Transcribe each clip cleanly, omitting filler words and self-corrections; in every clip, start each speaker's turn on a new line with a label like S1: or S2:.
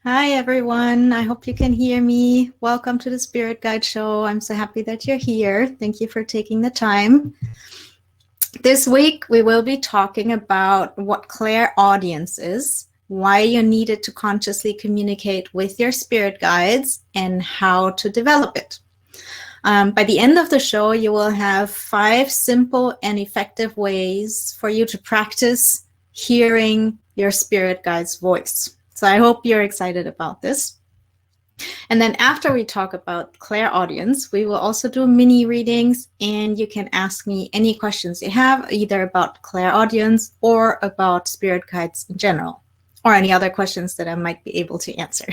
S1: Hi, everyone. I hope you can hear me. Welcome to the Spirit Guide Show. I'm so happy that you're here. Thank you for taking the time. This week, we will be talking about what clairaudience is, why you needed to consciously communicate with your spirit guides, and how to develop it. By the end of the show, you will have 5 simple and effective ways for you to practice hearing your spirit guide's voice. So I hope you're excited about this. And then after we talk about clairaudience, we will also do mini readings, and you can ask me any questions you have, either about clairaudience or about spirit guides in general, or any other questions that I might be able to answer.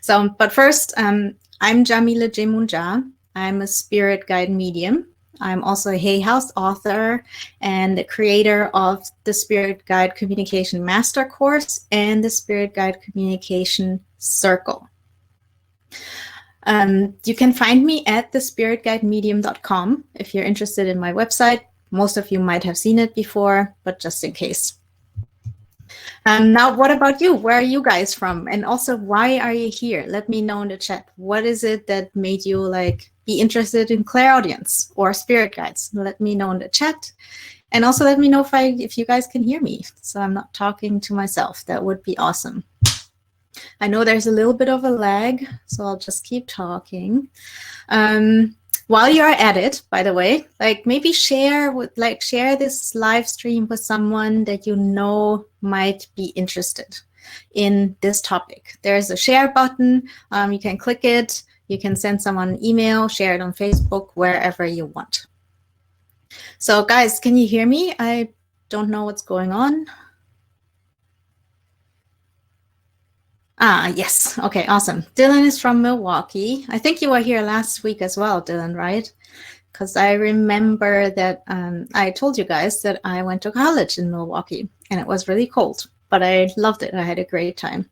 S1: But first, I'm Yamile Yemoonyah. I'm a spirit guide medium. I'm also a Hay House author and the creator of the Spirit Guide Communication Master Course and the Spirit Guide Communication Circle. You can find me at thespiritguidemedium.com if you're interested in my website. Most of you might have seen it before, but just in case. Now, what about you? Where are you guys from? And also, why are you here? Let me know in the chat. What is it that made you be interested in clairaudience or spirit guides? Let me know in the chat. And also let me know if you guys can hear me, so I'm not talking to myself. That would be awesome. I know there's a little bit of a lag, so I'll just keep talking. While you're at it, by the way, maybe share this live stream with someone that you know might be interested in this topic. There's a share button. You can click it. You can send someone an email, share it on Facebook, wherever you want. So guys, can you hear me? I don't know what's going on. Yes. Okay, awesome. Dylan is from Milwaukee. I think you were here last week as well, Dylan, right? Because I remember that I told you guys that I went to college in Milwaukee, and it was really cold, but I loved it. I had a great time.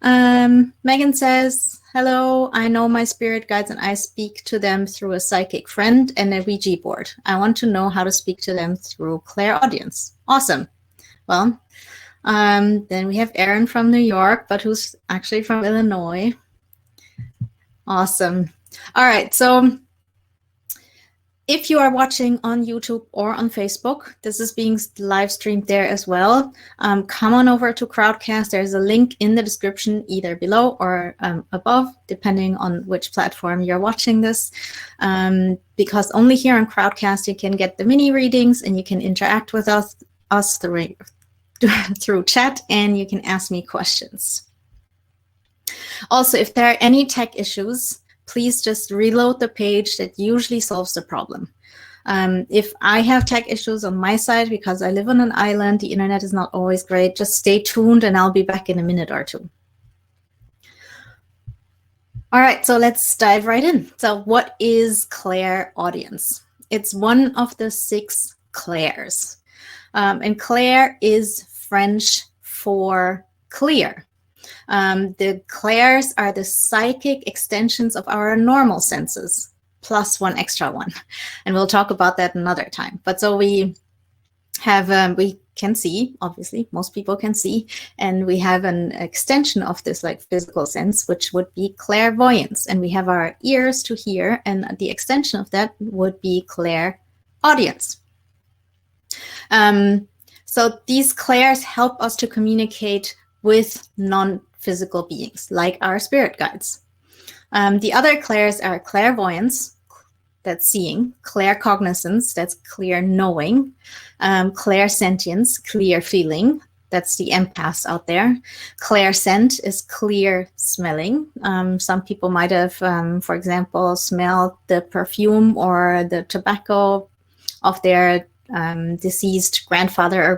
S1: Megan says, hello, I know my spirit guides and I speak to them through a psychic friend and a Ouija board. I want to know how to speak to them through clairaudience. Awesome. Well, then we have Aaron from New York, but who's actually from Illinois. Awesome. All right, so if you are watching on YouTube or on Facebook, this is being live streamed there as well. Come on over to Crowdcast. There's a link in the description, either below or above, depending on which platform you're watching this. Because only here on Crowdcast you can get the mini readings and you can interact with us through chat, and you can ask me questions. Also, if there are any tech issues, please just reload the page. That usually solves the problem. If I have tech issues on my side, because I live on an island, the internet is not always great, just stay tuned and I'll be back in a minute or two. All right, so let's dive right in. So what is clairaudience? It's one of the 6 clairs. And clair is French for clear. The clairs are the psychic extensions of our normal senses, plus 1 extra one. And we'll talk about that another time. But so we have, we can see, obviously, most people can see, and we have an extension of this physical sense, which would be clairvoyance. And we have our ears to hear, and the extension of that would be clairaudience. So these clairs help us to communicate with non-physical beings, like our spirit guides. The other clairs are clairvoyance, that's seeing, claircognizance, that's clear knowing, clairsentience, clear feeling, that's the empaths out there. Clairscent is clear smelling. Some people might have, for example, smelled the perfume or the tobacco of their deceased grandfather or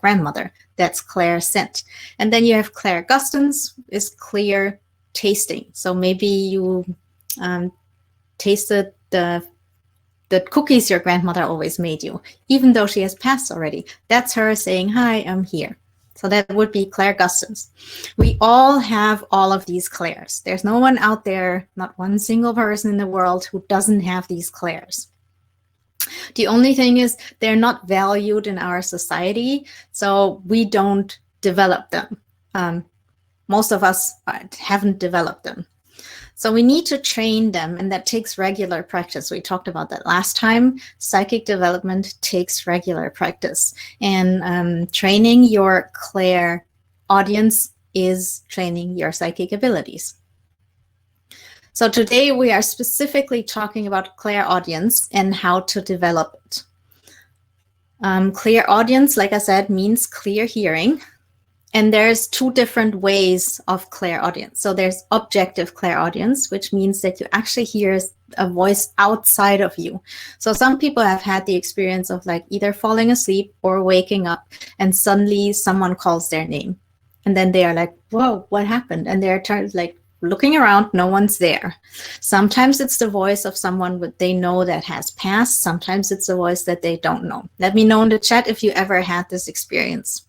S1: grandmother. That's clairscent. And then you have clairgustance, is clear tasting. So maybe you tasted the cookies your grandmother always made you, even though she has passed already. That's her saying, hi, I'm here. So that would be clairgustance. We all have all of these clairs. There's no one out there, not one single person in the world, who doesn't have these clairs. The only thing is they're not valued in our society, so we don't develop them. most of us haven't developed them. So we need to train them, and that takes regular practice. We talked about that last time. Psychic development takes regular practice. And training your clairaudience is training your psychic abilities. So today we are specifically talking about clairaudience and how to develop it. Clairaudience, like I said, means clear hearing. And there's two different ways of clairaudience. So there's objective clairaudience, which means that you actually hear a voice outside of you. So some people have had the experience of like either falling asleep or waking up and suddenly someone calls their name. And then they are like, whoa, what happened? And they're like looking around, no one's there. Sometimes it's the voice of someone that they know that has passed. Sometimes it's a voice that they don't know. Let me know in the chat if you ever had this experience.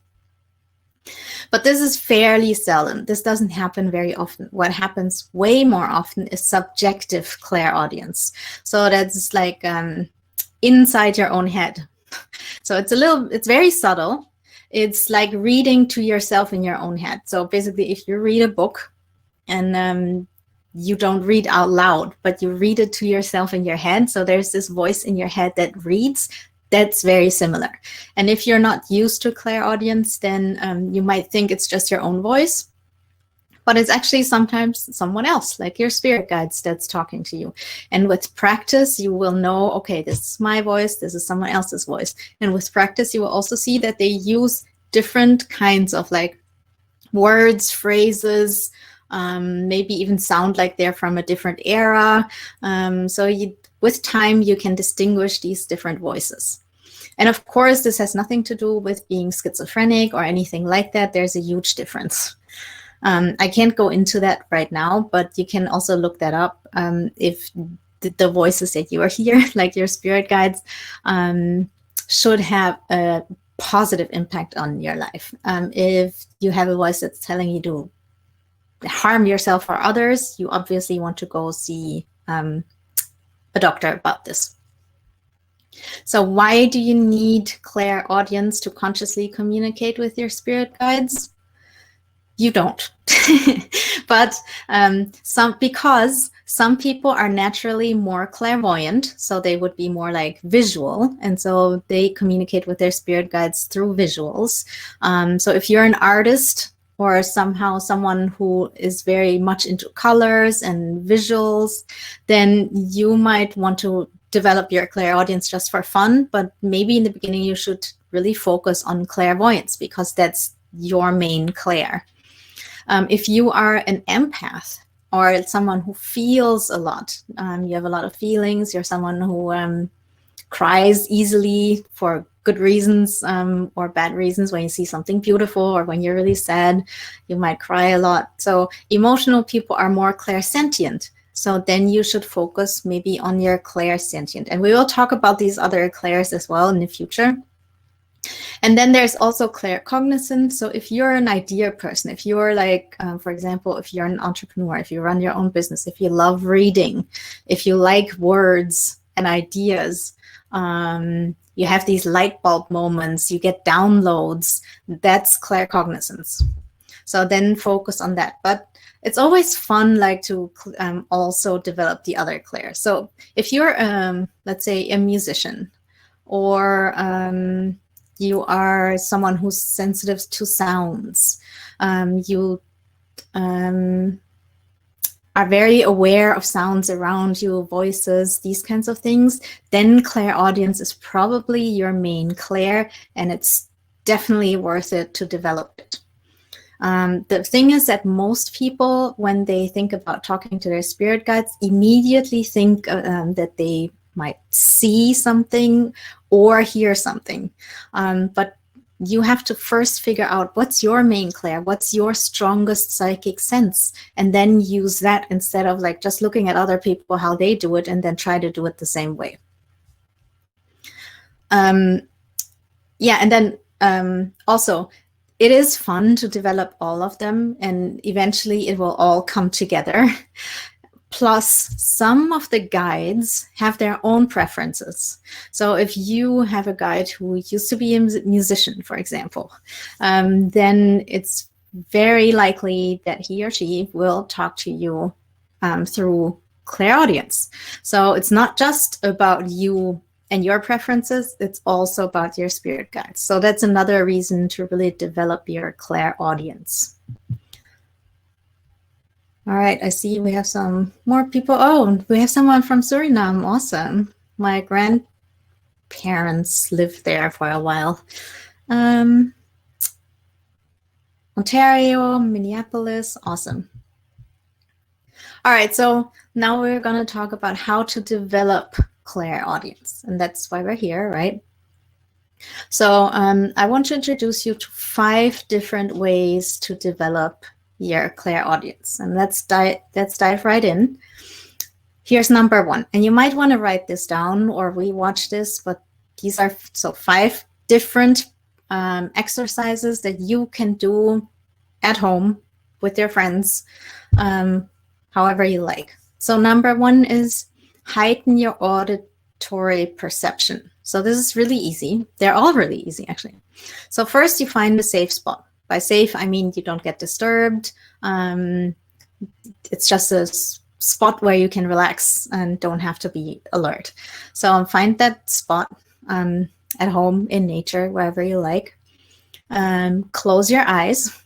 S1: But this is fairly seldom. This doesn't happen very often. What happens way more often is subjective clairaudience. So that's like inside your own head. So it's very subtle. It's like reading to yourself in your own head. So basically, if you read a book and you don't read out loud, but you read it to yourself in your head. So there's this voice in your head that reads. That's very similar. And if you're not used to clairaudience, then you might think it's just your own voice, but it's actually sometimes someone else, like your spirit guides, that's talking to you. And with practice, you will know, okay, this is my voice, this is someone else's voice. And with practice, you will also see that they use different kinds of like words, phrases, maybe even sound like they're from a different era. With time, you can distinguish these different voices. And of course, this has nothing to do with being schizophrenic or anything like that. There's a huge difference. I can't go into that right now, but you can also look that up if the voices that you are here, like your spirit guides, should have a positive impact on your life. If you have a voice that's telling you to harm yourself or others, you obviously want to go see a doctor about this. So why do you need clairaudience to consciously communicate with your spirit guides? You don't. But because some people are naturally more clairvoyant, so they would be more like visual, and so they communicate with their spirit guides through visuals. So if you're an artist or somehow someone who is very much into colors and visuals, then you might want to develop your clairaudience just for fun, but maybe in the beginning you should really focus on clairvoyance because that's your main clair. If you are an empath or someone who feels a lot, you have a lot of feelings, you're someone who cries easily for good reasons or bad reasons. When you see something beautiful or when you're really sad, you might cry a lot. So emotional people are more clairsentient. So then you should focus maybe on your clairsentient. And we will talk about these other clairs as well in the future. And then there's also claircognizant. So if you're an idea person, if you're like, for example, if you're an entrepreneur, if you run your own business, if you love reading, if you like words and ideas, you have these light bulb moments, you get downloads, that's claircognizance. So then focus on that. But it's always fun like to also develop the other clair. So if you're, let's say, a musician, or you are someone who's sensitive to sounds, you are very aware of sounds around you, voices, these kinds of things, then clairaudience is probably your main clair, and it's definitely worth it to develop it. The thing is that most people, when they think about talking to their spirit guides, immediately think that they might see something or hear something. But you have to first figure out what's your main clair, what's your strongest psychic sense, and then use that instead of like just looking at other people, how they do it, and then try to do it the same way. Yeah, and then also, it is fun to develop all of them, and eventually it will all come together. Plus, some of the guides have their own preferences. So if you have a guide who used to be a musician, for example, then it's very likely that he or she will talk to you through clairaudience. So it's not just about you and your preferences, it's also about your spirit guides. So that's another reason to really develop your clairaudience. All right, I see we have some more people. Oh, we have someone from Suriname. Awesome. My grandparents lived there for a while. Ontario, Minneapolis, awesome. All right, so now we're going to talk about how to develop clairaudience, and that's why we're here, right? So I want to introduce you to 5 different ways to develop your clairaudience, and let's dive right in. Here's number 1, and you might want to write this down or rewatch this, but these are 5 different exercises that you can do at home with your friends, however you like. So number 1 is heighten your auditory perception. So this is really easy. They're all really easy, actually. So first you find a safe spot. By safe, I mean you don't get disturbed. It's just a spot where you can relax and don't have to be alert. So find that spot at home, in nature, wherever you like. Close your eyes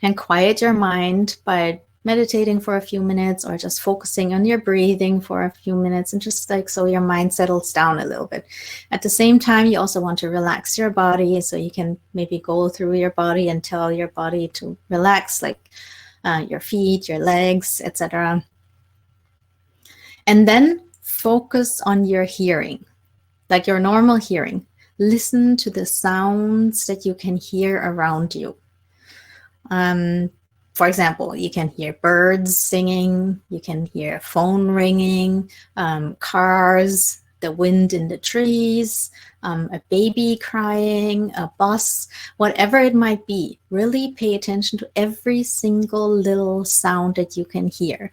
S1: and quiet your mind by meditating for a few minutes or just focusing on your breathing for a few minutes, and just like so your mind settles down a little bit. At the same time, you also want to relax your body, so you can maybe go through your body and tell your body to relax, like your feet, your legs, etc. And then focus on your hearing, like your normal hearing. Listen to the sounds that you can hear around you. For example, you can hear birds singing, you can hear a phone ringing, cars, the wind in the trees, a baby crying, a bus, whatever it might be. Really pay attention to every single little sound that you can hear.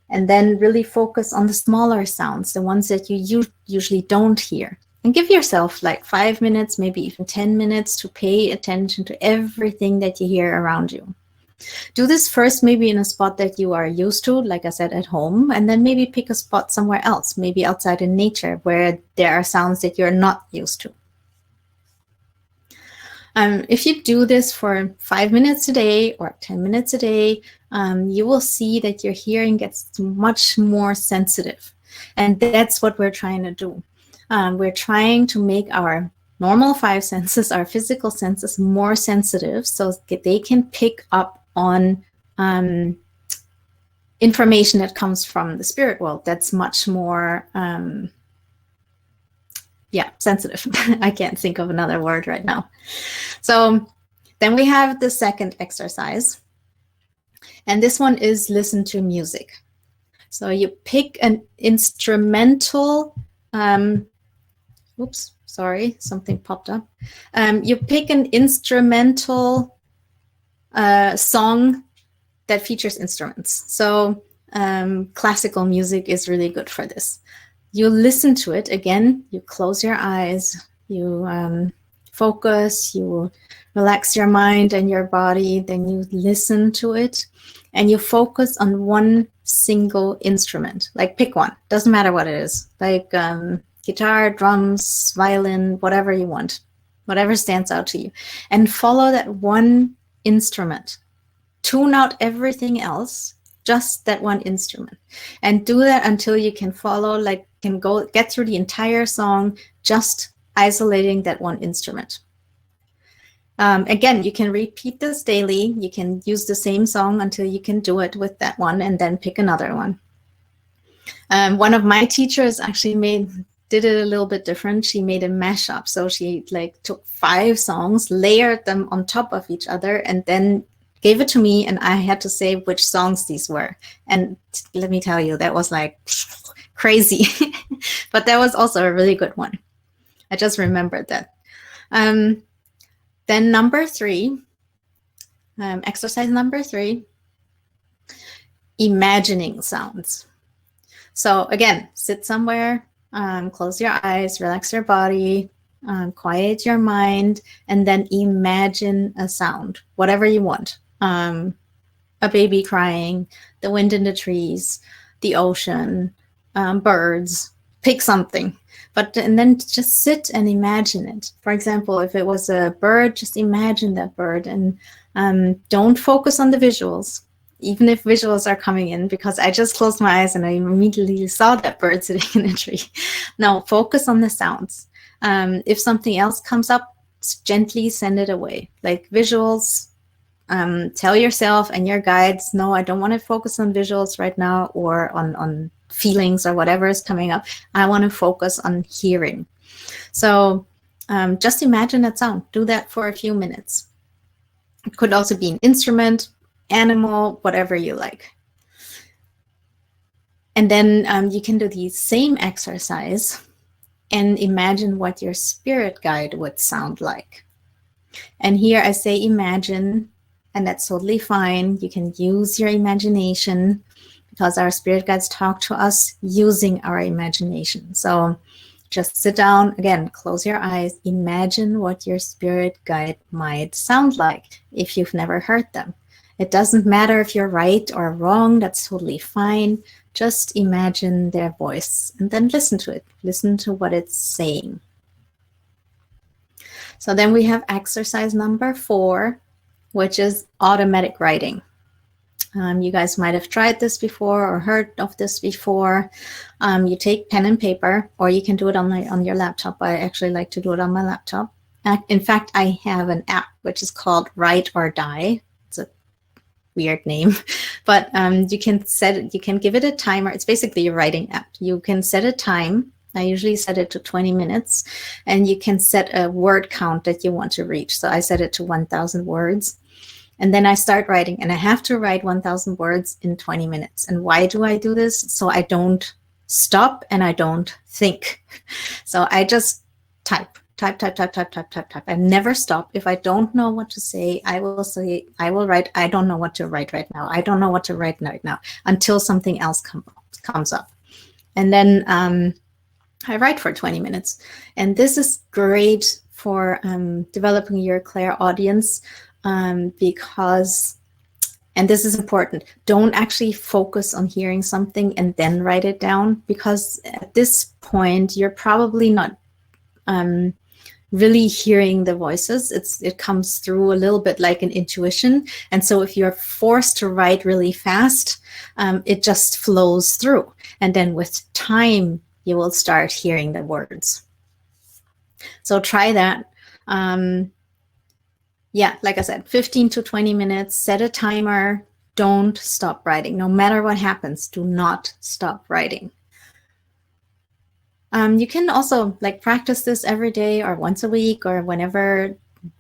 S1: And then really focus on the smaller sounds, the ones that you usually don't hear. And give yourself like 5 minutes, maybe even 10 minutes to pay attention to everything that you hear around you. Do this first maybe in a spot that you are used to, like I said, at home, and then maybe pick a spot somewhere else, maybe outside in nature where there are sounds that you're not used to. If you do this for 5 minutes a day or 10 minutes a day, you will see that your hearing gets much more sensitive. And that's what we're trying to do. We're trying to make our normal 5 senses, our physical senses, more sensitive so that they can pick up on information that comes from the spirit world that's much more sensitive. I can't think of another word right now. So then we have the second exercise, and this one is listen to music. So you pick an instrumental oops, sorry, something popped up. You pick an instrumental song that features instruments. So classical music is really good for this. You listen to it. Again, you close your eyes, you focus, you relax your mind and your body, then you listen to it, and you focus on one single instrument. Like pick one, doesn't matter what it is, like guitar, drums, violin, whatever you want, whatever stands out to you, and follow that one instrument. Tune out everything else, just that one instrument, and do that until you can follow, like can go get through the entire song just isolating that one instrument. Again, you can repeat this daily. You can use the same song until you can do it with that one, and then pick another one. One of my teachers actually did it a little bit different. She made a mashup. So she like took 5 songs, layered them on top of each other, and then gave it to me, and I had to say which songs these were. And let me tell you, that was like crazy. But that was also a really good one. I just remembered that. Then number 3, exercise number 3, imagining sounds. So again, sit somewhere, close your eyes, relax your body, quiet your mind, and then imagine a sound, whatever you want. A baby crying, the wind in the trees, the ocean, birds, pick something. And then just sit and imagine it. For example, if it was a bird, just imagine that bird, and don't focus on the visuals, even if visuals are coming in, because I just closed my eyes and I immediately saw that bird sitting in a tree. No, focus on the sounds. If something else comes up, gently send it away. Like visuals, tell yourself and your guides, no, I don't want to focus on visuals right now, or on feelings or whatever is coming up. I want to focus on hearing. So just imagine that sound. Do that for a few minutes. It could also be an instrument, animal, whatever you like. And then you can do the same exercise and imagine what your spirit guide would sound like. And here I say imagine, and that's totally fine. You can use your imagination, because our spirit guides talk to us using our imagination. So just sit down, again, close your eyes, imagine what your spirit guide might sound like if you've never heard them. It doesn't matter if you're right or wrong, that's totally fine. Just imagine their voice and then listen to it. Listen to what it's saying. So then we have exercise number 4, which is automatic writing. You guys might have tried this before or heard of this before. You take pen and paper, or you can do it on your laptop. I actually like to do it on my laptop. In fact, I have an app which is called Write or Die. It's a weird name, but you can set it. You can give it a timer. It's basically a writing app. You can set a time. I usually set it to 20 minutes, and you can set a word count that you want to reach. So I set it to 1,000 words. And then I start writing, and I have to write 1,000 words in 20 minutes. And why do I do this? So I don't stop and I don't think. So I just type. I never stop. If I don't know what to say, I will write, I don't know what to write right now. I don't know what to write right now, until something else comes up. And then I write for 20 minutes. And this is great for developing your clairaudience. Because, and this is important, don't actually focus on hearing something and then write it down, because at this point you're probably not really hearing the voices. It comes through a little bit like an intuition, and so if you're forced to write really fast, it just flows through, and then with time you will start hearing the words. So try that. Yeah, like I said, 15 to 20 minutes, set a timer, don't stop writing. No matter what happens, do not stop writing. You can also practice this every day or once a week or whenever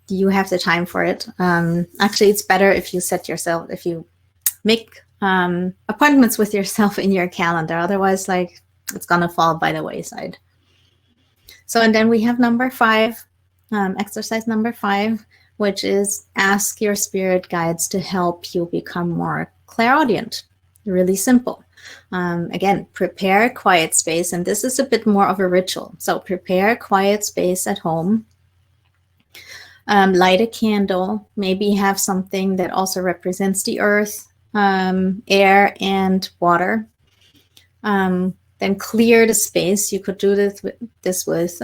S1: you have the time for it. Actually, it's better if you make appointments with yourself in your calendar. Otherwise, it's gonna fall by the wayside. So, and then we have number 5, exercise number 5, which is ask your spirit guides to help you become more clairaudient. Really simple. Again, prepare a quiet space, and this is a bit more of a ritual. So prepare a quiet space at home. Light a candle. Maybe have something that also represents the earth, air, and water. Then clear the space. You could do this with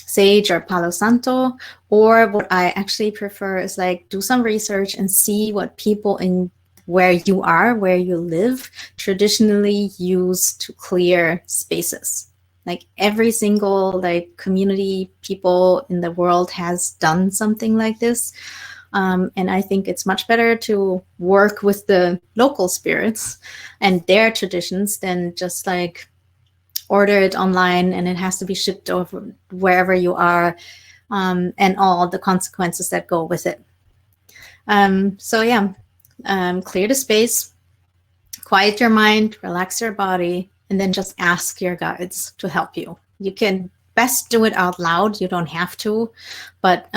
S1: sage or Palo Santo, or what I actually prefer is do some research and see what people in where you live, traditionally use to clear spaces. Every single community, people in the world has done something like this. And I think it's much better to work with the local spirits and their traditions than just order it online and it has to be shipped over wherever you are, and all the consequences that go with it. So yeah, clear the space, quiet your mind, relax your body, and then just ask your guides to help you. You can best do it out loud. You don't have to, but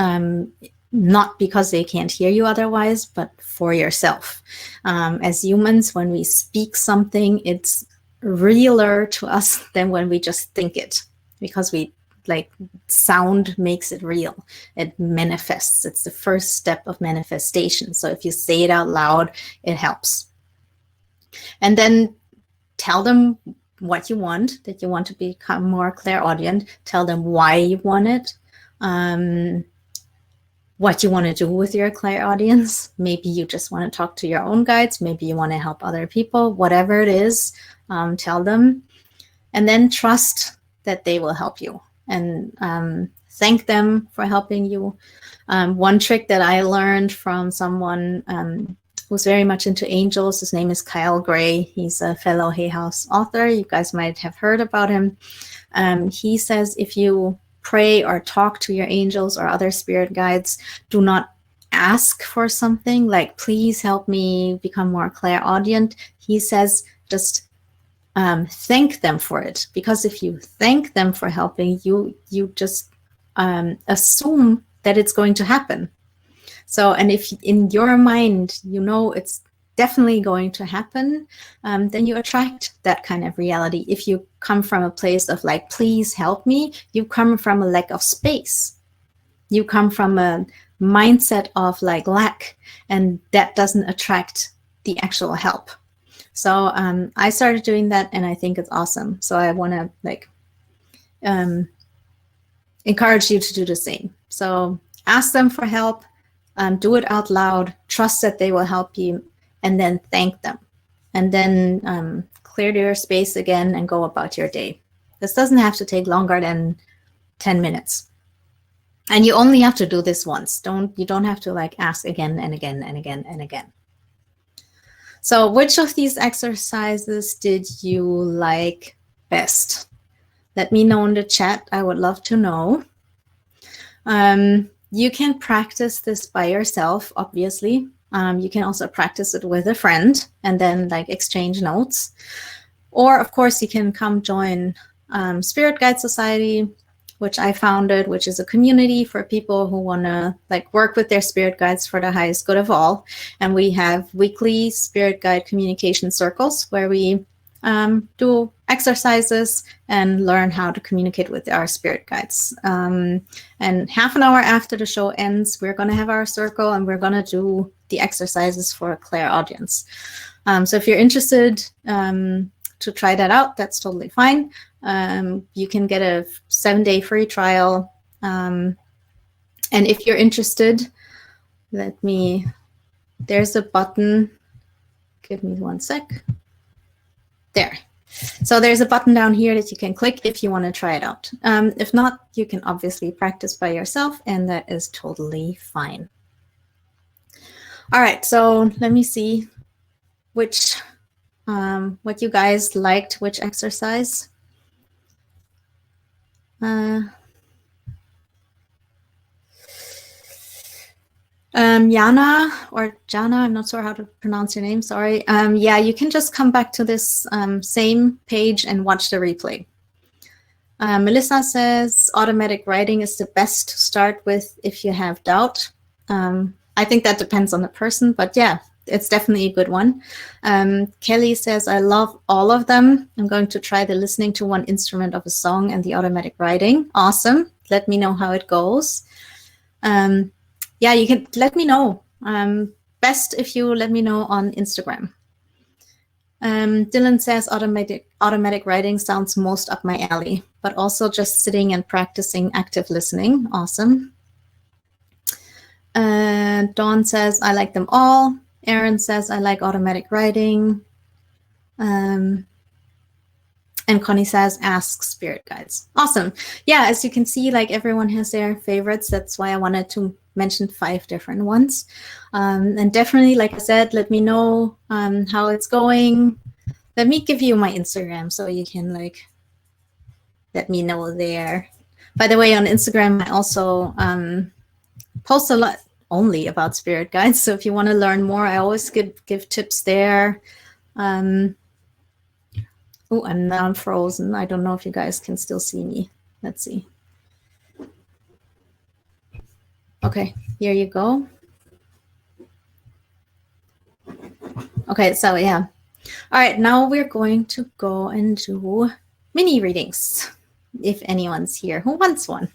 S1: not because they can't hear you otherwise, but for yourself. As humans, when we speak something, it's realer to us than when we just think it, because we like sound makes it real. It manifests. It's the first step of manifestation. So if you say it out loud, it helps. And then tell them what you want, that you want to become more clairaudient. Tell them why you want it, what you want to do with your clairaudience. Maybe you just want to talk to your own guides. Maybe you want to help other people. Whatever it is, tell them. And then trust that they will help you, and thank them for helping you. One trick that I learned from someone who's very much into angels, his name is Kyle Gray. He's a fellow Hay House author. You guys might have heard about him. He says if you pray or talk to your angels or other spirit guides, do not ask for something like, please help me become more clairaudient. He says just thank them for it, because if you thank them for helping you, you just assume that it's going to happen. So, and if in your mind you know it's definitely going to happen, then you attract that kind of reality. If you come from a place of like, please help me, you come from a lack of space. You come from a mindset of like lack, and that doesn't attract the actual help. So I started doing that, and I think it's awesome. So I want to like encourage you to do the same. So ask them for help, do it out loud, trust that they will help you, and then thank them. And then clear your space again and go about your day. This doesn't have to take longer than 10 minutes. And you only have to do this once. You don't have to like ask again and again and again and again. So which of these exercises did you like best? Let me know in the chat. I would love to know. You can practice this by yourself, obviously. You can also practice it with a friend and then like exchange notes. Or of course you can come join Spirit Guide Society, which I founded, which is a community for people who want to like work with their spirit guides for the highest good of all. And we have weekly spirit guide communication circles where we do exercises and learn how to communicate with our spirit guides. And half an hour after the show ends, we're going to have our circle and we're going to do the exercises for a clairaudience. So if you're interested to try that out, that's totally fine. You can get a 7-day free trial. And if you're interested, there's a button. Give me one sec. There. So there's a button down here that you can click if you want to try it out. If not, you can obviously practice by yourself, and that is totally fine. All right, so let me see what you guys liked, which exercise. Jana or Jana, I'm not sure how to pronounce your name, sorry. Yeah, you can just come back to this same page and watch the replay. Melissa says automatic writing is the best to start with if you have doubt. I think that depends on the person, but yeah, it's definitely a good one. Kelly says, I love all of them. I'm going to try the listening to one instrument of a song and the automatic writing. Awesome. Let me know how it goes. Yeah, you can let me know. Best if you let me know on Instagram. Dylan says automatic writing sounds most up my alley, but also just sitting and practicing active listening. Awesome. Dawn says, I like them all. Aaron says, I like automatic writing. And Connie says, ask spirit guides. Awesome. Yeah, as you can see, like everyone has their favorites. That's why I wanted to mention 5 different ones. And definitely, like I said, let me know how it's going. Let me give you my Instagram so you can like let me know there. By the way, on Instagram, I also post a lot only about spirit guides. So if you want to learn more, I always give tips there. Oh, I'm now frozen. I don't know if you guys can still see me. Let's see. Okay, here you go. Okay, so yeah. All right, now we're going to go and do mini readings. if anyone's here who wants one.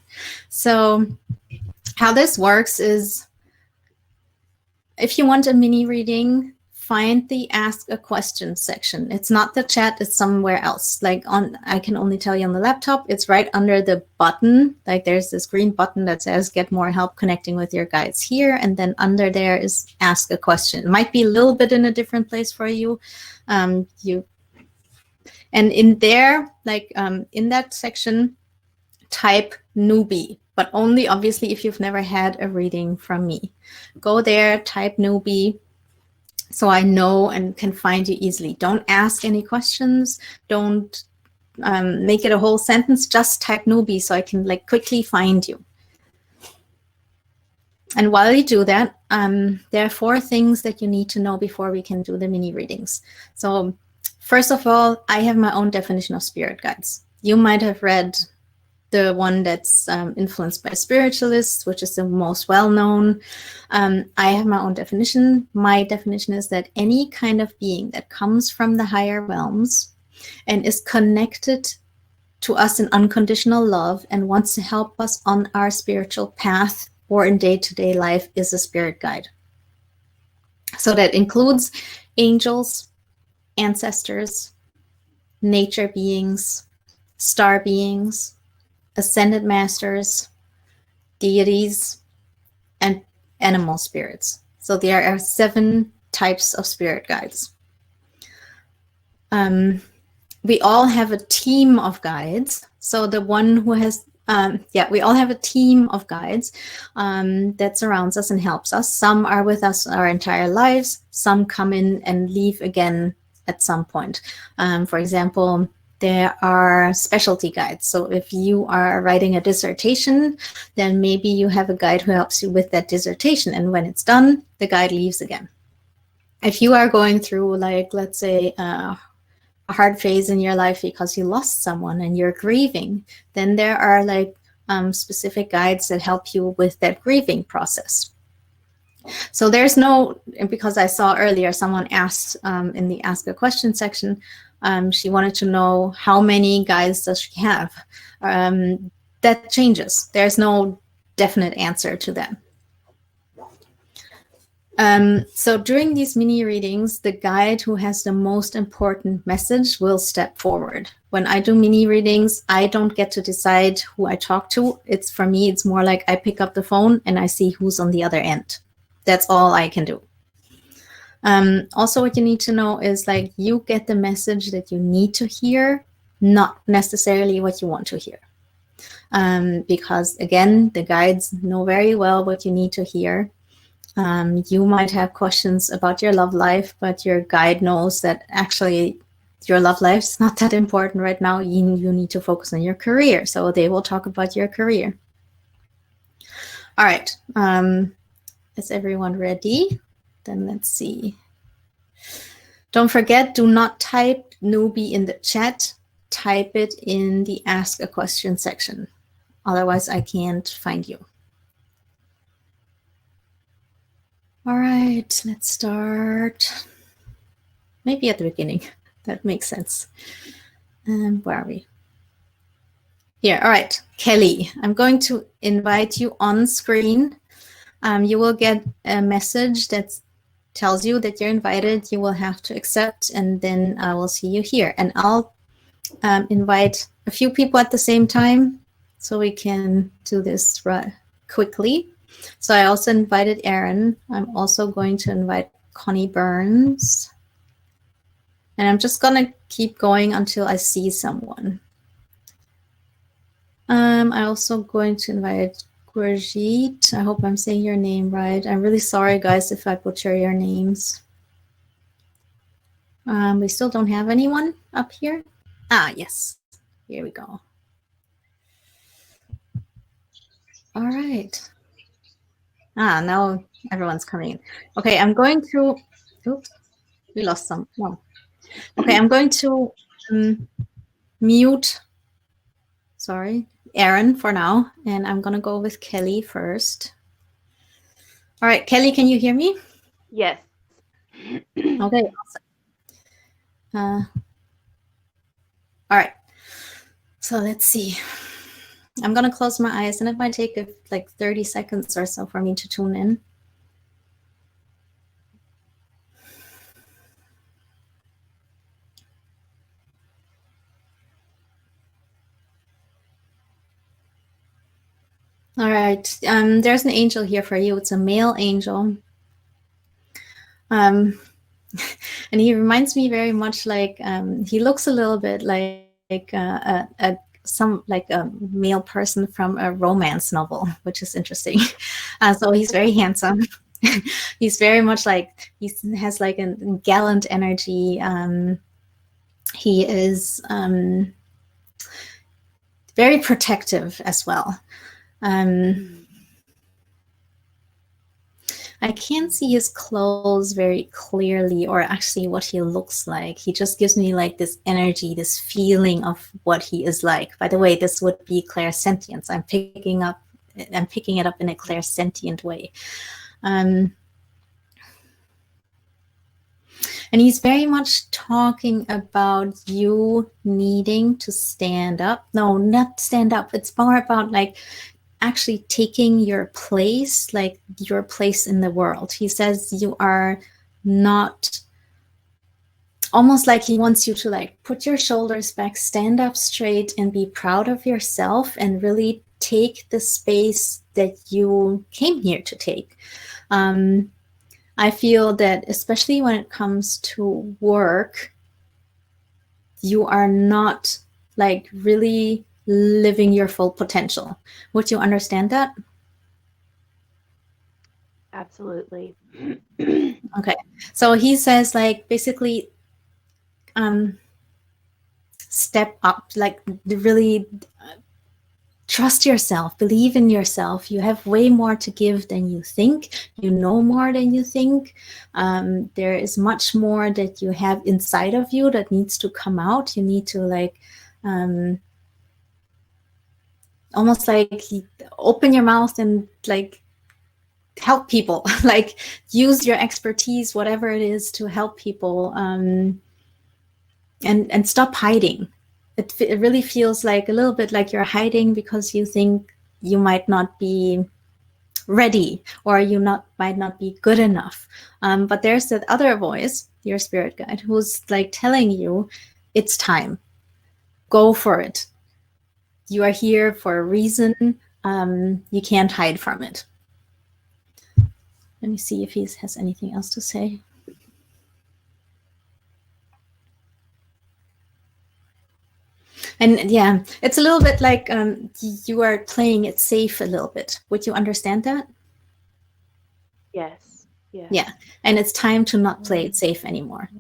S1: So how this works is, if you want a mini reading, find the Ask a Question section. It's not the chat, it's somewhere else. Like I can only tell you on the laptop, it's right under the button. Like there's this green button that says Get More Help Connecting with Your Guides here. And then under there is Ask a Question. It might be a little bit in a different place for you. And in there, like in that section, type newbie, but only obviously if you've never had a reading from me. Go there, type newbie, so I know and can find you easily. Don't ask any questions. Don't make it a whole sentence. Just type newbie so I can like quickly find you. And while you do that, there are 4 things that you need to know before we can do the mini readings. So first of all, I have my own definition of spirit guides. You might have read the one that's influenced by spiritualists, which is the most well-known. I have my own definition. My definition is that any kind of being that comes from the higher realms and is connected to us in unconditional love and wants to help us on our spiritual path or in day-to-day life is a spirit guide. So that includes angels, ancestors, nature beings, star beings, ascended masters, deities, and animal spirits. So there are 7 types of spirit guides. We all have a team of guides. So the one who has, we all have a team of guides that surrounds us and helps us. Some are with us our entire lives. Some come in and leave again at some point. For example, there are specialty guides. So if you are writing a dissertation, then maybe you have a guide who helps you with that dissertation. And when it's done, the guide leaves again. If you are going through, like, let's say, a hard phase in your life because you lost someone and you're grieving, then there are like specific guides that help you with that grieving process. So there's no, because I saw earlier someone asked in the Ask a Question section, she wanted to know how many guides does she have. That changes. There's no definite answer to that. So during these mini readings, the guide who has the most important message will step forward. When I do mini readings, I don't get to decide who I talk to. It's, for me, it's more like I pick up the phone and I see who's on the other end. That's all I can do. Also, what you need to know is, like, you get the message that you need to hear, not necessarily what you want to hear. Because again, the guides know very well what you need to hear. You might have questions about your love life, but your guide knows that actually your love life is not that important right now. You need to focus on your career. So they will talk about your career. All right. Is everyone ready? Then let's see. Don't forget, do not type newbie in the chat. Type it in the Ask a Question section. Otherwise, I can't find you. All right, let's start. Maybe at the beginning. That makes sense. Where are we? Here, all right. Kelly, I'm going to invite you on screen. You will get a message that tells you that you're invited. You will have to accept, and then I will see you here. And I'll invite a few people at the same time so we can do this quickly. So I also invited Aaron. I'm also going to invite Connie Burns. And I'm just going to keep going until I see someone. I'm also going to invite Gurjeet. I hope I'm saying your name right. I'm really sorry, guys, if I butcher your names. We still don't have anyone up here. Ah, yes. Here we go. All right. Ah, now everyone's coming in. Okay, I'm going to, oops, we lost some. No. Okay, I'm going to mute, sorry, Aaron for now, and I'm going to go with Kelly first. All right, Kelly, can you hear me?
S2: Yes.
S1: Okay, awesome. All right. So let's see. I'm going to close my eyes, and it might take like 30 seconds or so for me to tune in. All right. There's an angel here for you. It's a male angel. And he reminds me very much like, he looks a little bit like a male person from a romance novel, which is interesting. So he's very handsome. He's very much like, he has like a gallant energy. He is very protective as well. I can't see his clothes very clearly, or actually what he looks like. He just gives me like this energy, this feeling of what he is like. By the way, this would be clairsentience. I'm picking it up in a clairsentient way. And he's very much talking about you needing to stand up. No, not stand up. It's more about like actually taking your place, like your place in the world. He says you are not, almost like he wants you to like put your shoulders back, stand up straight, and be proud of yourself and really take the space that you came here to take. I feel that especially when it comes to work, you are not like really living your full potential. Would you understand that?
S2: Absolutely.
S1: Okay. So he says like basically step up, like really trust yourself, believe in yourself. You have way more to give than you think. You know more than you think. There is much more that you have inside of you that needs to come out. You need to like almost like open your mouth and like help people, like use your expertise, whatever it is, to help people, and stop hiding. It really feels like a little bit like you're hiding because you think you might not be ready, or you might not be good enough. But there's that other voice, your spirit guide, who's like telling you it's time. Go for it. You are here for a reason. You can't hide from it. Let me see if he has anything else to say. And yeah, it's a little bit like you are playing it safe a little bit. Would you understand that?
S2: Yes. Yes.
S1: Yeah. And it's time to not play it safe anymore.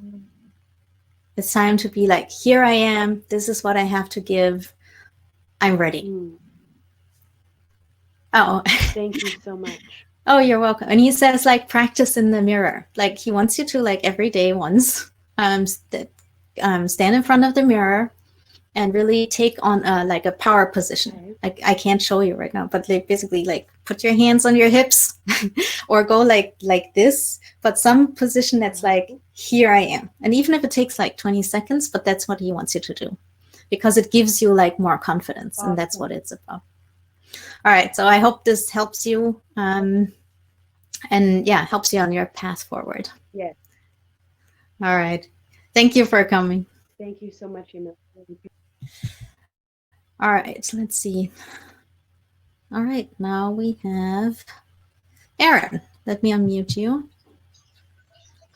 S1: It's time to be like, here I am. This is what I have to give. I'm ready. Oh.
S2: Thank you so much.
S1: Oh, you're welcome. And he says like practice in the mirror. Like he wants you to like every day once stand in front of the mirror and really take on like a power position. Okay. Like I can't show you right now, but like basically like put your hands on your hips or go like this, but some position that's like, here I am. And even if it takes like 20 seconds, but that's what he wants you to do because it gives you like more confidence. Awesome. And that's what it's about. All right. So I hope this helps you. And yeah, helps you on your path forward.
S2: Yes.
S1: All right. Thank you for coming.
S2: Thank you so much, Yamile.
S1: All right, let's see. All right, now we have Erin. Let me unmute you.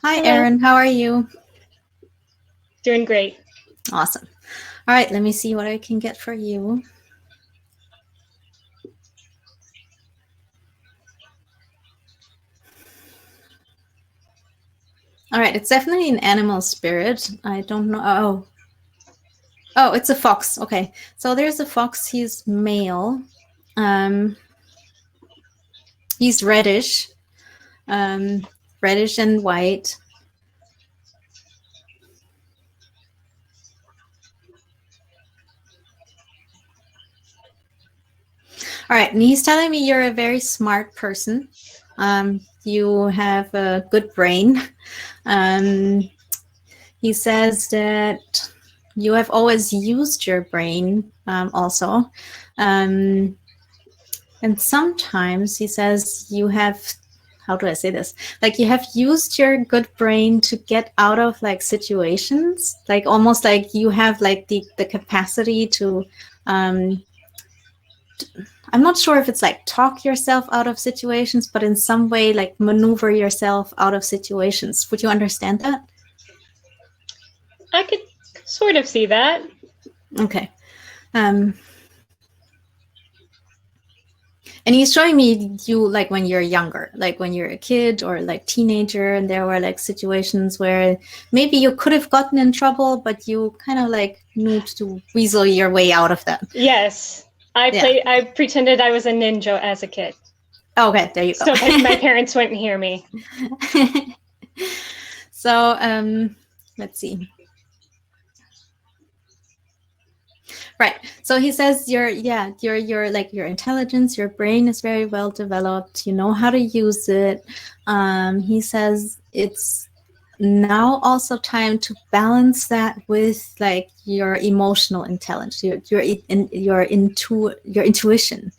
S1: Hi, hello. Erin. How are you?
S3: Doing great.
S1: Awesome. All right, let me see what I can get for you. All right, it's definitely an animal spirit. I don't know. Oh, it's a fox. Okay, so there's a fox. He's male. He's reddish, reddish and white. All right, and he's telling me you're a very smart person. You have a good brain. He says that you have always used your brain also. And sometimes he says you have, how do I say this? Like you have used your good brain to get out of like situations, like almost like you have like the capacity to, I'm not sure if it's like talk yourself out of situations, but in some way like maneuver yourself out of situations. Would you understand that?
S3: I could sort of see that.
S1: Okay. And he's showing me you like when you're younger, like when you're a kid or like teenager, and there were like situations where maybe you could have gotten in trouble, but you kind of like knew to weasel your way out of that.
S3: Yes. I pretended I was a ninja as a kid.
S1: Okay, there you go.
S3: So my parents wouldn't hear me.
S1: So let's see. Right. So he says your like your intelligence, your brain is very well developed. You know how to use it. He says it's now also time to balance that with like your emotional intelligence, your intuition,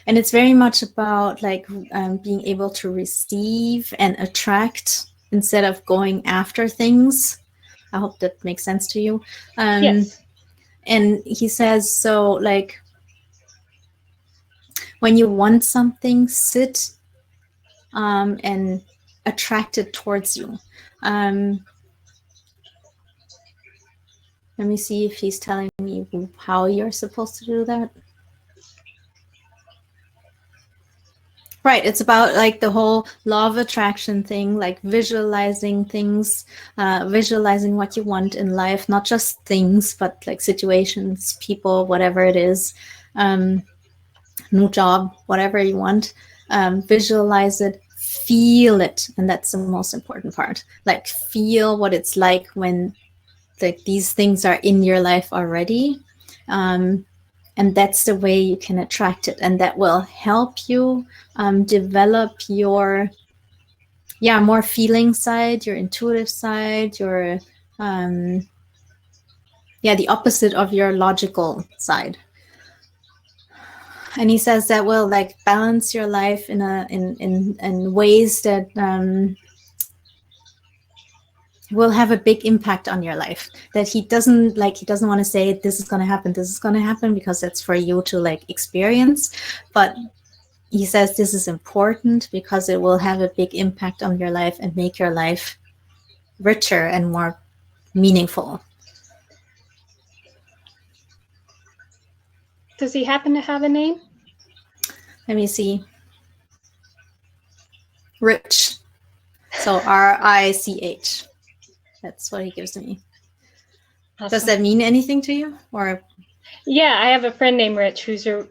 S1: and it's very much about like being able to receive and attract instead of going after things. I hope that makes sense to you.
S3: Yes.
S1: And he says, so like when you want something, sit and attract it towards you. Let me see if he's telling me how you're supposed to do that. Right, it's about like the whole law of attraction thing, like visualizing things, visualizing what you want in life, not just things, but like situations, people, whatever it is, new job, whatever you want. Visualize it, feel it, and that's the most important part. Like feel what it's like when like these things are in your life already. And that's the way you can attract it, and that will help you develop your more feeling side, your intuitive side, your the opposite of your logical side. And he says that will like balance your life in ways that will have a big impact on your life. That he doesn't want to say this is going to happen, because that's for you to like experience, but he says this is important because it will have a big impact on your life and make your life richer and more meaningful.
S3: Does he happen to have a name?
S1: Let me see. Rich. So R-I-C-H. That's what he gives me. Awesome. Does that mean anything to you? Or
S3: yeah, I have a friend named Rich who's a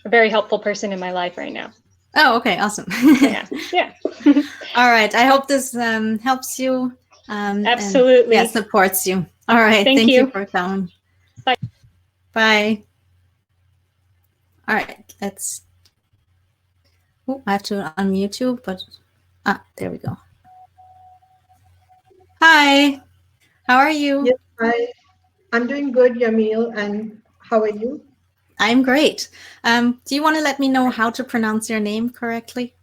S3: very helpful person in my life right now.
S1: Oh, okay, awesome.
S3: Yeah.
S1: All right. I hope this helps you.
S3: Absolutely.
S1: And, supports you. All right. Thank you for coming.
S3: Bye.
S1: Bye. All right. Let's. Oh, I have to unmute you, but there we go. Hi. How are you?
S4: Yes, hi. I'm doing good, Yamile. And how are you?
S1: I'm great. Do you want to let me know how to pronounce your name correctly?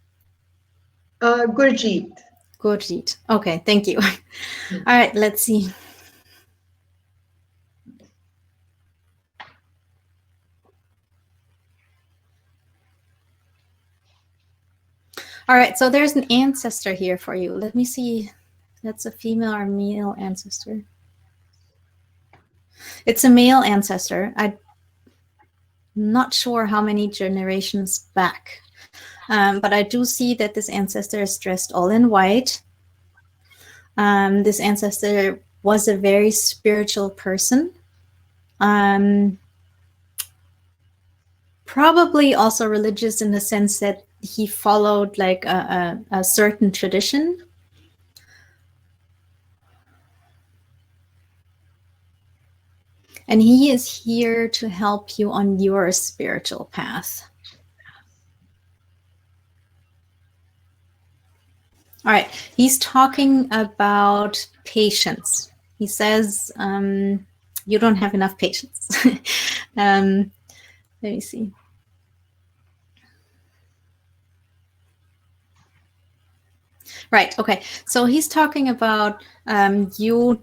S4: Gurjeet.
S1: Gurjeet. Okay, thank you. All right, let's see. All right, so there's an ancestor here for you. Let me see. That's a female or male ancestor. It's a male ancestor. I'm not sure how many generations back, but I do see that this ancestor is dressed all in white. This ancestor was a very spiritual person. Probably also religious in the sense that he followed like a certain tradition. And he is here to help you on your spiritual path. All right. He's talking about patience. He says, you don't have enough patience. Let me see. Right. Okay. So he's talking about you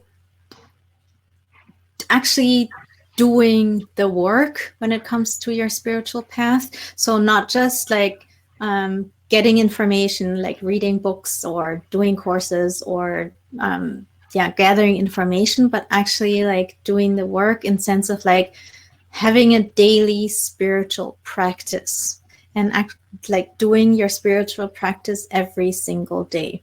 S1: actually doing the work when it comes to your spiritual path. So not just like getting information, like reading books or doing courses or gathering information, but actually like doing the work in sense of like having a daily spiritual practice and like doing your spiritual practice every single day.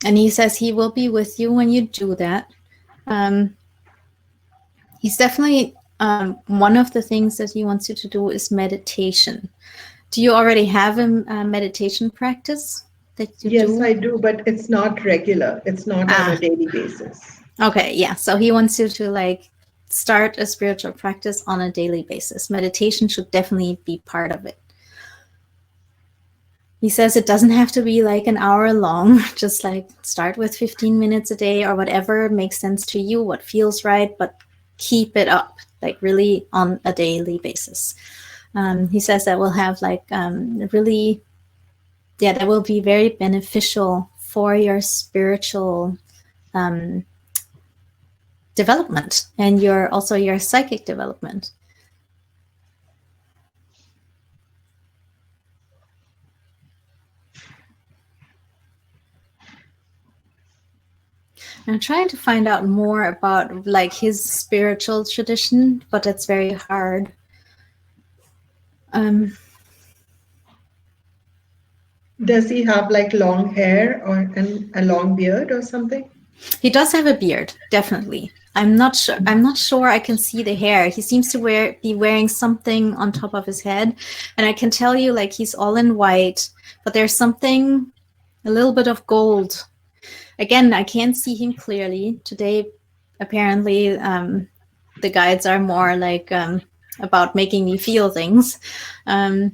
S1: And he says he will be with you when you do that. He's definitely one of the things that he wants you to do is meditation. Do you already have a meditation practice that you do?
S4: Yes, I do, but it's not regular. It's not on a daily basis.
S1: Okay, yeah. So he wants you to like start a spiritual practice on a daily basis. Meditation should definitely be part of it. He says it doesn't have to be like an hour long, just like start with 15 minutes a day or whatever makes sense to you, what feels right, but keep it up, like really on a daily basis. He says that will have like really, that will be very beneficial for your spiritual development and also your psychic development. I'm trying to find out more about like his spiritual tradition, but it's very hard.
S4: Does he have like long hair or a long beard or something?
S1: He does have a beard, definitely. I'm not sure. I'm not sure I can see the hair. He seems to be wearing something on top of his head, and I can tell you like he's all in white, but there's something, a little bit of gold. Again, I can't see him clearly today. Apparently, the guides are more like about making me feel things. But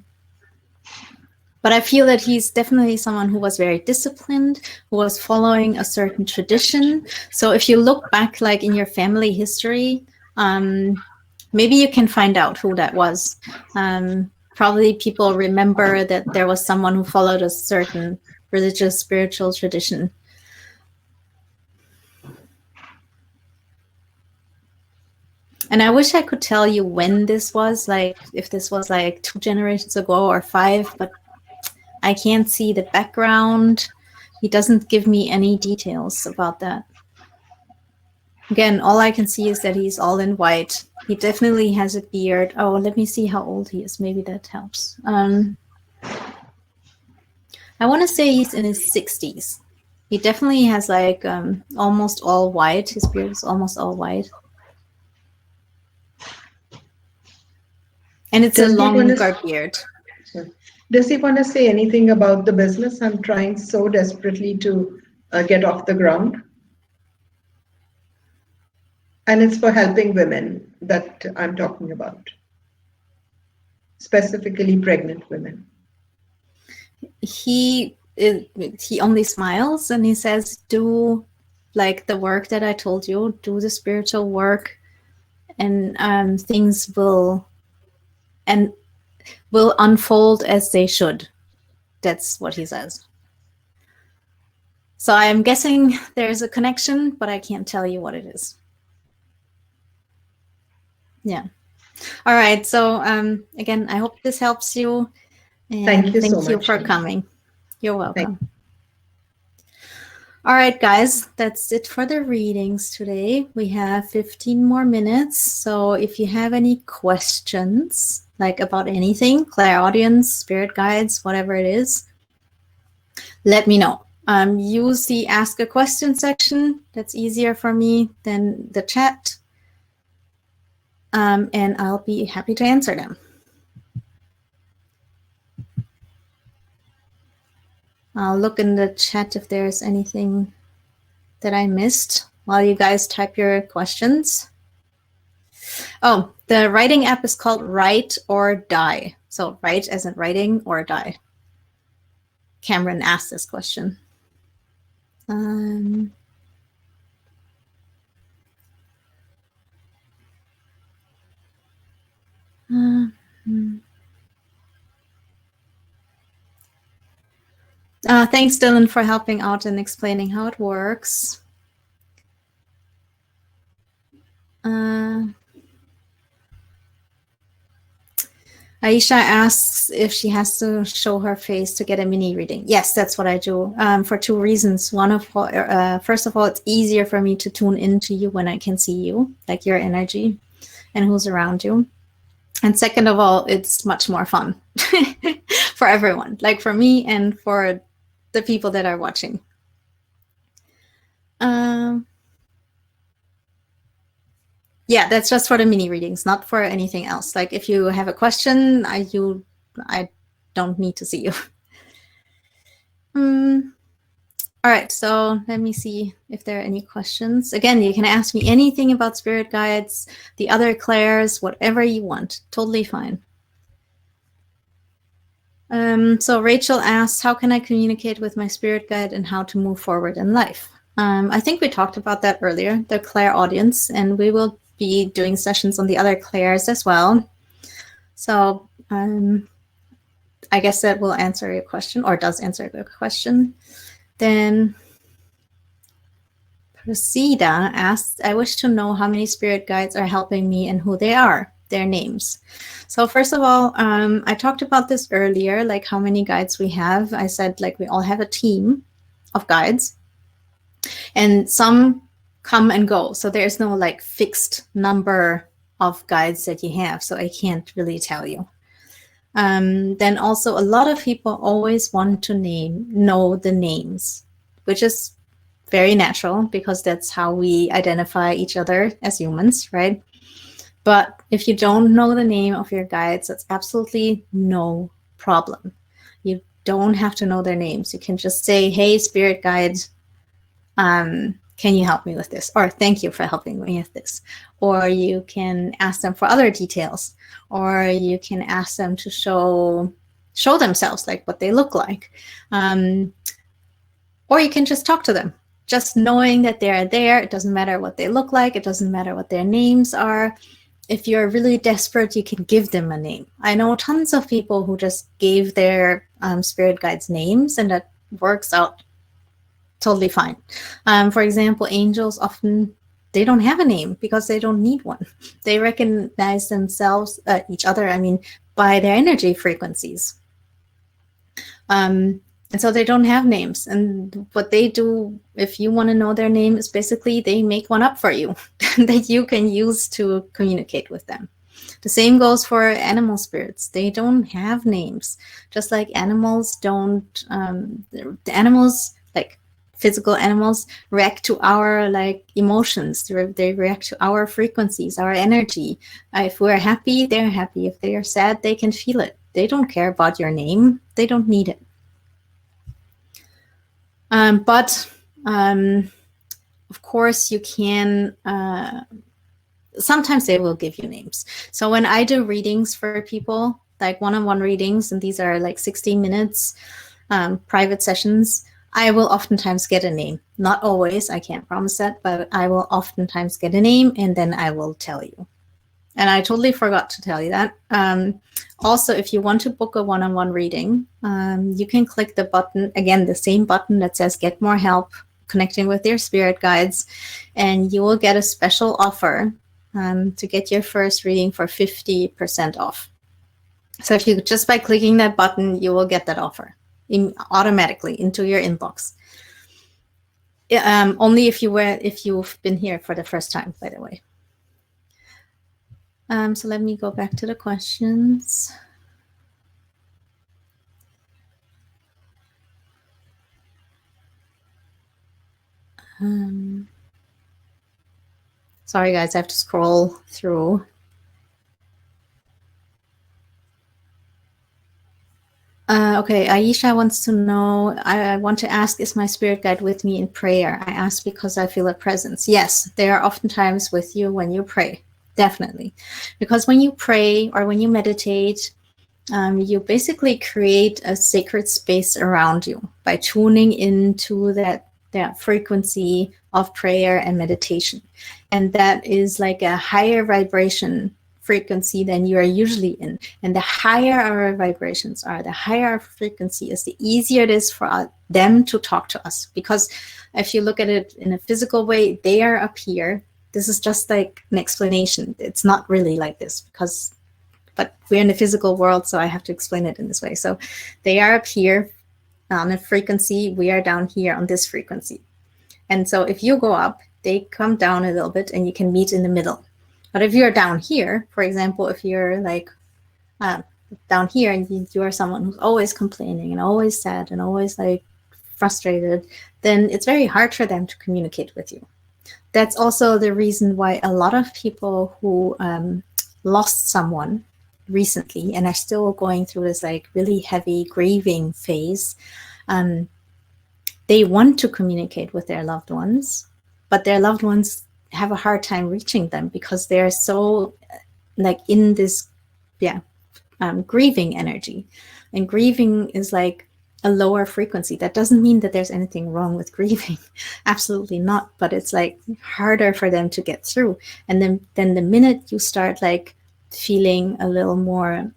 S1: I feel that he's definitely someone who was very disciplined, who was following a certain tradition. So if you look back like in your family history, maybe you can find out who that was. Probably people remember that there was someone who followed a certain religious, spiritual tradition. And I wish I could tell you when this was, like if this was like 2 generations ago or 5, but I can't see the background. He doesn't give me any details about that. Again, all I can see is that he's all in white. He definitely has a beard. Oh, let me see how old he is. Maybe that helps. I want to say he's in his 60s. He definitely has like almost all white. His beard is almost all white. And it's a longer beard.
S4: Does he want to say anything about the business I'm trying so desperately to get off the ground? And it's for helping women that I'm talking about, specifically pregnant women.
S1: He only smiles and he says, do like the work that I told you, do the spiritual work, and things will unfold as they should. That's what he says. So I'm guessing there's a connection, but I can't tell you what it is. Yeah. All right. So again, I hope this helps you. And
S4: thank you so much
S1: for coming. You're welcome. All right, guys, that's it for the readings today. We have 15 more minutes. So if you have any questions, like about anything, clairaudience, spirit guides, whatever it is, let me know. Use the ask a question section. That's easier for me than the chat. And I'll be happy to answer them. I'll look in the chat if there's anything that I missed while you guys type your questions. Oh, the writing app is called Write or Die. So write as in writing or die. Cameron asked this question. Thanks, Dylan, for helping out and explaining how it works. Aisha asks if she has to show her face to get a mini reading. Yes, that's what I do for two reasons. First of all, it's easier for me to tune into you when I can see you, like your energy and who's around you. And second of all, it's much more fun for everyone, like for me and for the people that are watching. Yeah, that's just for the mini readings, not for anything else. Like if you have a question, I don't need to see you. All right, so let me see if there are any questions. Again, you can ask me anything about spirit guides, the other clairs, whatever you want. Totally fine. So Rachel asks, how can I communicate with my spirit guide and how to move forward in life? I think we talked about that earlier, the Clairaudience, and we will be doing sessions on the other clairs as well. So I guess that will answer your question, or does answer your question. Then Procida asks, I wish to know how many spirit guides are helping me and who they are, their names. So first of all, I talked about this earlier, like how many guides we have. I said like we all have a team of guides and some come and go. So there's no like fixed number of guides that you have. So I can't really tell you. Then also a lot of people always want to know the names, which is very natural because that's how we identify each other as humans, right? But if you don't know the name of your guides, that's absolutely no problem. You don't have to know their names. You can just say, hey, spirit guide, can you help me with this? Or thank you for helping me with this. Or you can ask them for other details. Or you can ask them to show themselves, like what they look like. Or you can just talk to them. Just knowing that they're there, it doesn't matter what they look like. It doesn't matter what their names are. If you're really desperate, you can give them a name. I know tons of people who just gave their spirit guides names, and that works out totally fine. For example, angels often, they don't have a name because they don't need one. They recognize themselves, each other, by their energy frequencies. And so they don't have names. And what they do, if you want to know their name, is basically they make one up for you that you can use to communicate with them. The same goes for animal spirits. They don't have names. Just like animals don't, the animals, like physical animals, react to our emotions. They react to our frequencies, our energy. If we're happy, they're happy. If they are sad, they can feel it. They don't care about your name. They don't need it. But of course you can, sometimes they will give you names. So when I do readings for people, like one-on-one readings, and these are like 16 minutes, private sessions, I will oftentimes get a name. Not always, I can't promise that, but I will oftentimes get a name and then I will tell you. And I totally forgot to tell you that. Also, if you want to book a one-on-one reading, you can click the button, again, the same button that says Get More Help, Connecting with Your Spirit Guides, and you will get a special offer to get your first reading for 50% off. So if you just by clicking that button, you will get that offer automatically into your inbox. Only if you've been here for the first time, by the way. So let me go back to the questions. Sorry, guys, I have to scroll through. Okay, Aisha wants to know, I want to ask, is my spirit guide with me in prayer? I ask because I feel a presence. Yes, they are oftentimes with you when you pray. Definitely. Because when you pray or when you meditate, you basically create a sacred space around you by tuning into that frequency of prayer and meditation. And that is like a higher vibration frequency than you are usually in. And the higher our vibrations are, the higher our frequency is, the easier it is for them to talk to us. Because if you look at it in a physical way, they are up here. This is just like an explanation. It's not really like this, but we're in the physical world, so I have to explain it in this way. So they are up here on a frequency, we are down here on this frequency. And so if you go up, they come down a little bit and you can meet in the middle. But if you're down here, for example, if you're like down here and you are someone who's always complaining and always sad and always like frustrated, then it's very hard for them to communicate with you. That's also the reason why a lot of people who lost someone recently and are still going through this like really heavy grieving phase, they want to communicate with their loved ones, but their loved ones have a hard time reaching them because they're so like in this grieving energy. And grieving is like a lower frequency. That doesn't mean that there's anything wrong with grieving. Absolutely not. But it's like harder for them to get through. And then the minute you start like feeling a little more,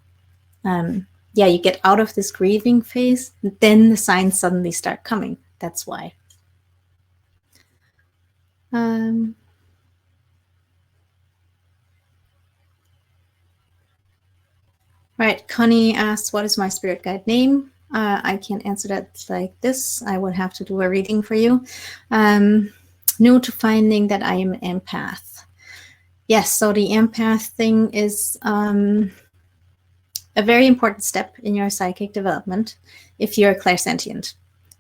S1: you get out of this grieving phase, then the signs suddenly start coming. That's why. Right, Connie asked, what is my spirit guide name? I can't answer that like this. I would have to do a reading for you. New to finding that I am an empath. Yes, so the empath thing is a very important step in your psychic development if you're clairsentient,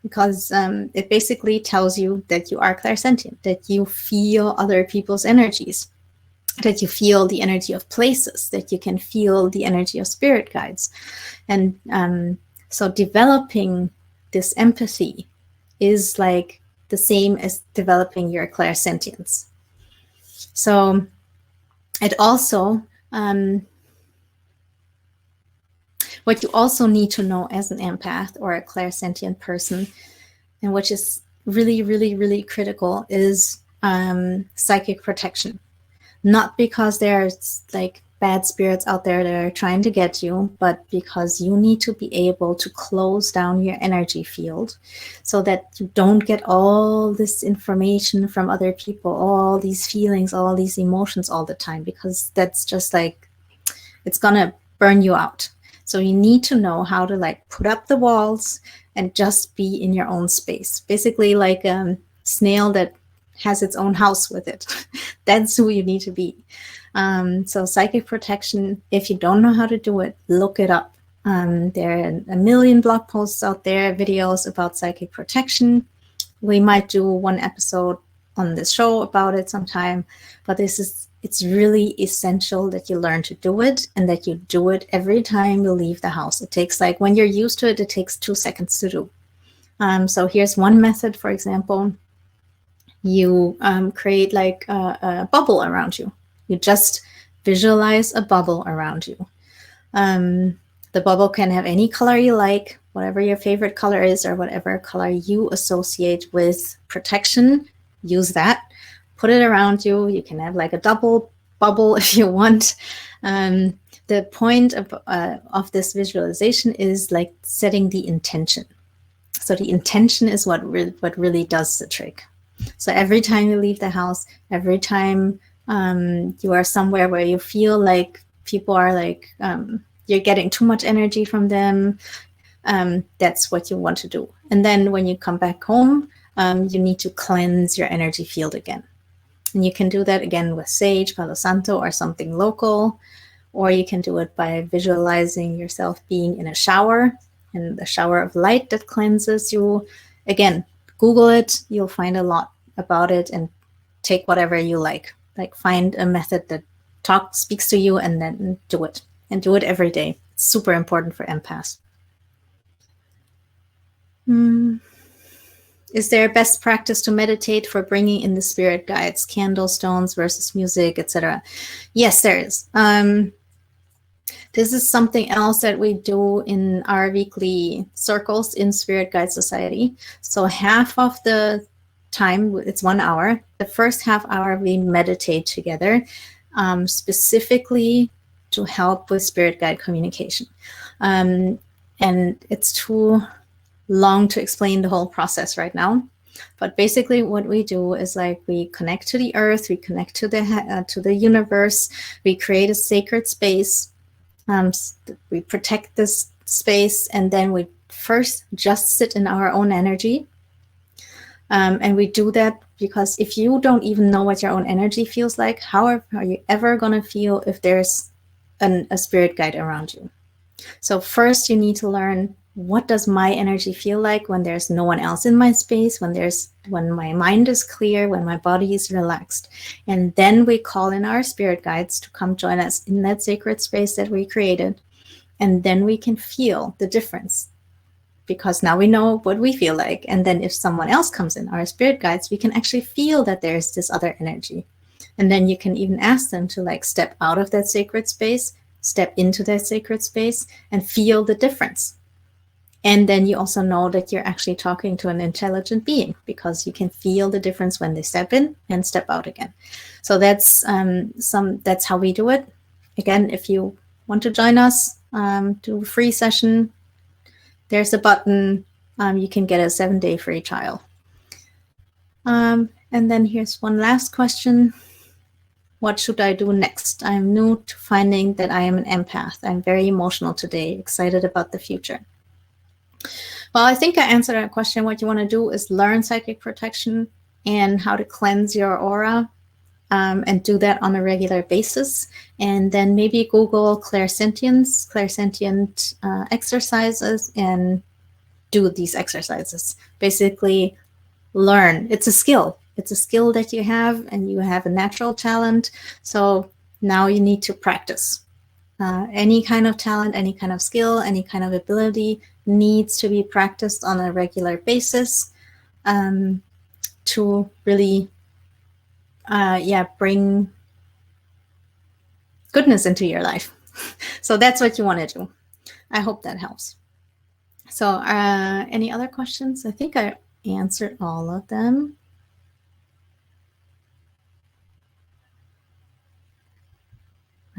S1: because it basically tells you that you are clairsentient, that you feel other people's energies, that you feel the energy of places, that you can feel the energy of spirit guides. And so developing this empathy is like the same as developing your clairsentience. So it also, what you also need to know as an empath or a clairsentient person, and which is really, really, really critical, is psychic protection. Not because there's like bad spirits out there that are trying to get you, but because you need to be able to close down your energy field so that you don't get all this information from other people, all these feelings, all these emotions all the time, because that's just like, it's gonna burn you out. So you need to know how to like put up the walls and just be in your own space. Basically like a snail that has its own house with it. That's who you need to be. So psychic protection, if you don't know how to do it, look it up. There are a million blog posts out there, videos about psychic protection. We might do one episode on this show about it sometime, but it's really essential that you learn to do it and that you do it every time you leave the house. It takes like, when you're used to it, it takes 2 seconds to do. So here's one method, for example. You create like a bubble around you. You just visualize a bubble around you. The bubble can have any color you like, whatever your favorite color is, or whatever color you associate with protection. Use that. Put it around you. You can have like a double bubble if you want. The point of this visualization is like setting the intention. So the intention is what really does the trick. So every time you leave the house, every time you are somewhere where you feel like people are like, you're getting too much energy from them, that's what you want to do. And then when you come back home, you need to cleanse your energy field again. And you can do that again with sage, Palo Santo, or something local, or you can do it by visualizing yourself being in a shower, in the shower of light that cleanses you. Again, Google it, you'll find a lot about it, and take whatever you like. Like find a method that speaks to you and then do it. And do it every day. It's super important for empaths. Is there a best practice to meditate for bringing in the spirit guides, candle stones versus music, etc.? Yes, there is. This is something else that we do in our weekly circles in Spirit Guide Society. So half of the time, it's 1 hour. The first half hour we meditate together, specifically to help with spirit guide communication. And it's too long to explain the whole process right now. But basically what we do is like we connect to the earth, we connect to the universe, we create a sacred space, we protect this space, and then we first just sit in our own energy. And we do that because if you don't even know what your own energy feels like, how are you ever going to feel if there's a spirit guide around you? So first you need to learn, what does my energy feel like when there's no one else in my space, when my mind is clear, when my body is relaxed. And then we call in our spirit guides to come join us in that sacred space that we created. And then we can feel the difference, because now we know what we feel like. And then if someone else comes in, our spirit guides, we can actually feel that there's this other energy. And then you can even ask them to like step out of that sacred space, step into that sacred space, and feel the difference. And then you also know that you're actually talking to an intelligent being, because you can feel the difference when they step in and step out again. So that's that's how we do it. Again, if you want to join us, do a free session, there's a button. You can get a 7-day free trial. And then here's one last question. What should I do next? I'm new to finding that I am an empath. I'm very emotional today, excited about the future. Well, I think I answered that question. What you want to do is learn psychic protection and how to cleanse your aura, and do that on a regular basis. And then maybe Google clairsentience, clairsentient exercises, and do these exercises. Basically learn. It's a skill. It's a skill that you have, and you have a natural talent. So now you need to practice. Any kind of talent, any kind of skill, any kind of ability needs to be practiced on a regular basis, to really bring goodness into your life. So that's what you want to do. I hope that helps. So any other questions? I think I answered all of them.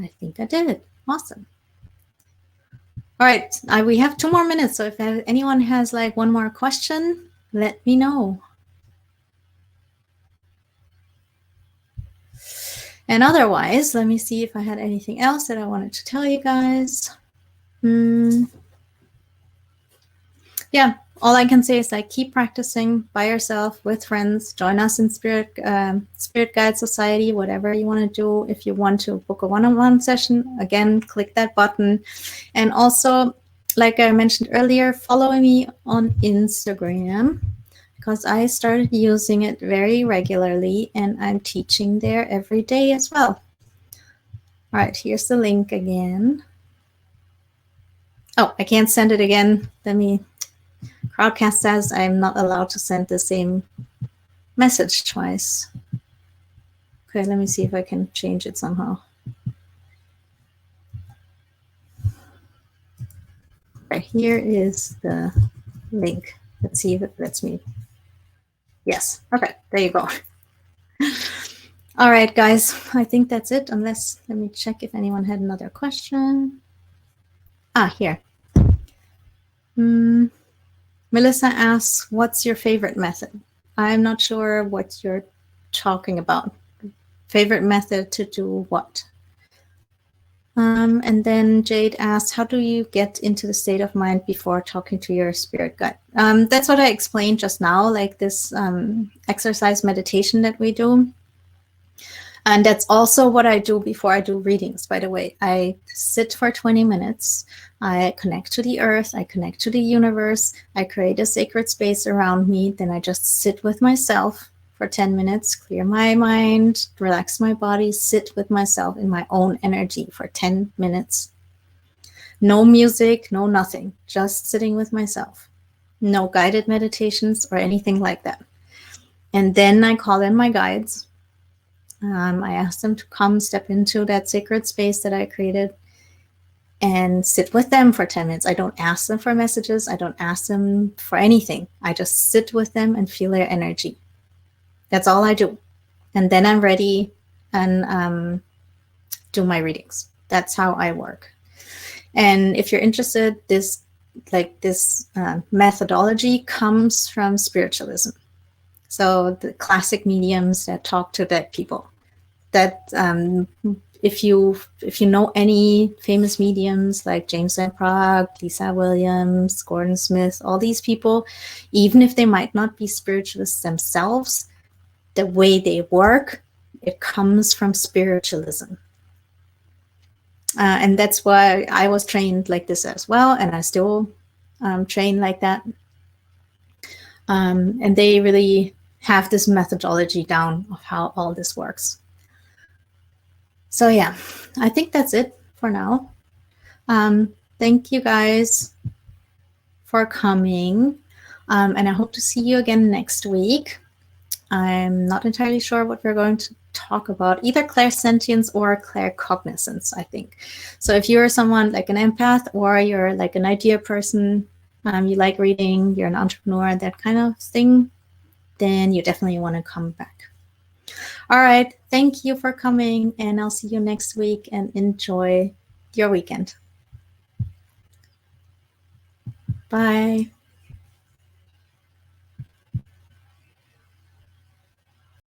S1: I think I did. Awesome. All right, we have 2 more minutes. So if anyone has like one more question, let me know. And otherwise, let me see if I had anything else that I wanted to tell you guys. Yeah, all I can say is like keep practicing by yourself, with friends. Join us in Spirit Guide Society, whatever you want to do. If you want to book a one-on-one session, again, click that button. And also, like I mentioned earlier, follow me on Instagram, because I started using it very regularly and I'm teaching there every day as well. All right, here's the link again. Oh, I can't send it again. Crowdcast says I'm not allowed to send the same message twice. Okay, let me see if I can change it somehow. Okay, here is the link. Let's see if it lets me. Yes, okay, there you go. All right, guys, I think that's it, unless, let me check if anyone had another question. Here. Melissa asks, what's your favorite method? I'm not sure what you're talking about. Favorite method to do what? And then Jade asks, how do you get into the state of mind before talking to your spirit guide? That's what I explained just now, like this exercise meditation that we do. And that's also what I do before I do readings, by the way. I sit for 20 minutes. I connect to the earth. I connect to the universe. I create a sacred space around me. Then I just sit with myself for 10 minutes, clear my mind, relax my body, sit with myself in my own energy for 10 minutes. No music, no nothing, just sitting with myself. No guided meditations or anything like that. And then I call in my guides. I ask them to come step into that sacred space that I created. and sit with them for 10 minutes. I don't ask them for messages. I don't ask them for anything. I just sit with them and feel their energy. That's all I do. And then I'm ready and do my readings. That's how I work. And if you're interested, this methodology comes from spiritualism. So the classic mediums that talk to dead people. That if you know any famous mediums like James Van Praagh, Lisa Williams, Gordon Smith, all these people, even if they might not be spiritualists themselves, the way they work, it comes from spiritualism. And that's why I was trained like this as well, and I still train like that. And they really have this methodology down of how all this works. So yeah, I think that's it for now. Thank you guys for coming. And I hope to see you again next week. I'm not entirely sure what we're going to talk about, either clairsentience or claircognizance, I think. So if you're someone like an empath or you're like an idea person, you like reading, you're an entrepreneur, that kind of thing, then you definitely want to come back. All right. Thank you for coming, and I'll see you next week, and enjoy your weekend. Bye.